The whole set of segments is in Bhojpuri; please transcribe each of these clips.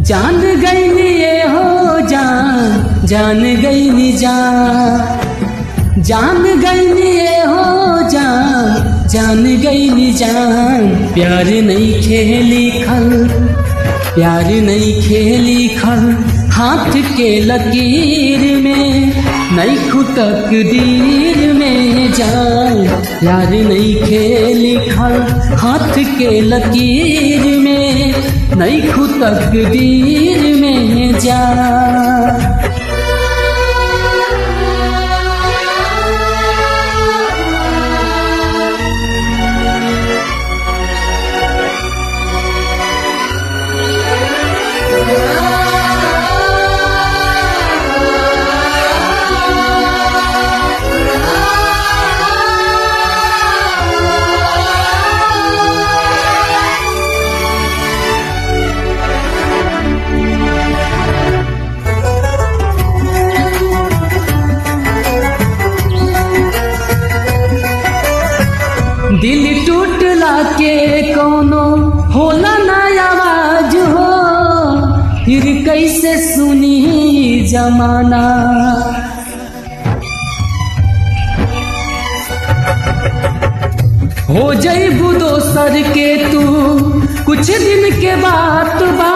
जान गई ये हो जान, जान गई नी जान, जान गई ये हो जान, जान गई नी जान। प्यार नहीं खेली खल, प्यार नहीं खेली खल, हाथ के लकीर में नहीं खुतक दीर में जान। प्यार नहीं खेली खल, हाथ के लकीर में नहीं खुतक दीर में जान। दिल टूटला के कोनो होला ना आवाज हो, फिर कैसे सुनी जमाना। हो जइबू दोसर के तू कुछ दिन के बात बा,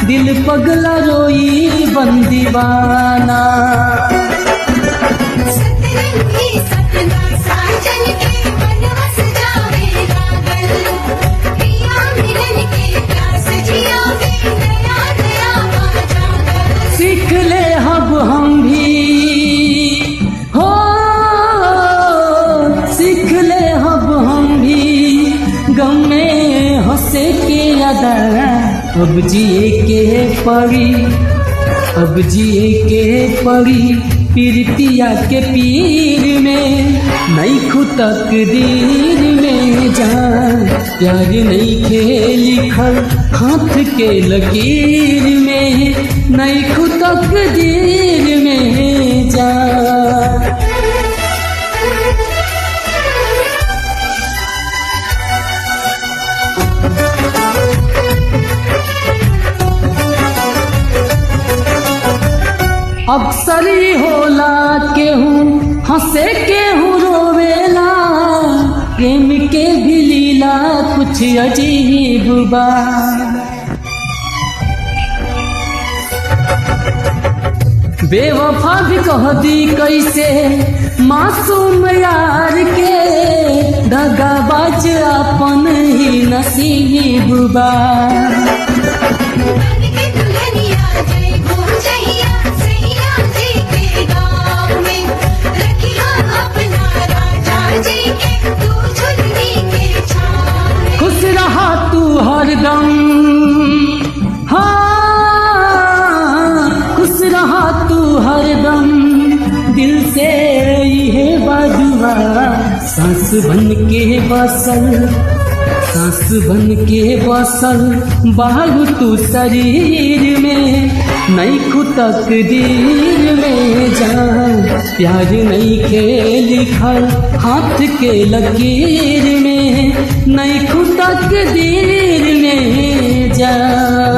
दिल पगला रोई बन दीवाना। सीख ले अब हम भी हो, सीख ले अब हम भी गम में हंसे के अदा। अब जिए के पड़ी, अब जिए के पड़ी पीरतिया के पीर में नहीं खुतक दीर में जान। प्यार नहीं खेली खल, हाथ के लकीर में नहीं खुतक दीर में जान। अक्सर ही होला केहू हंसे केहू रोवेला, प्रेम के भी लीला कुछ अजीब बा। बेवफा भी कह दी कैसे मासूम यार के, दगाबाज अपन ही नसीब बा। खुश रहा तू हरदम, हाँ खुश रहा तू हरदम, दिल से ये बदुआ। सांस बन के बसल, सांस बन के बसल बाहु तू शरीर में नहीं खुतक दीर में जान। प्यार नहीं खेली खल, हाथ के लकीर में नहीं खुतक दीर में जान।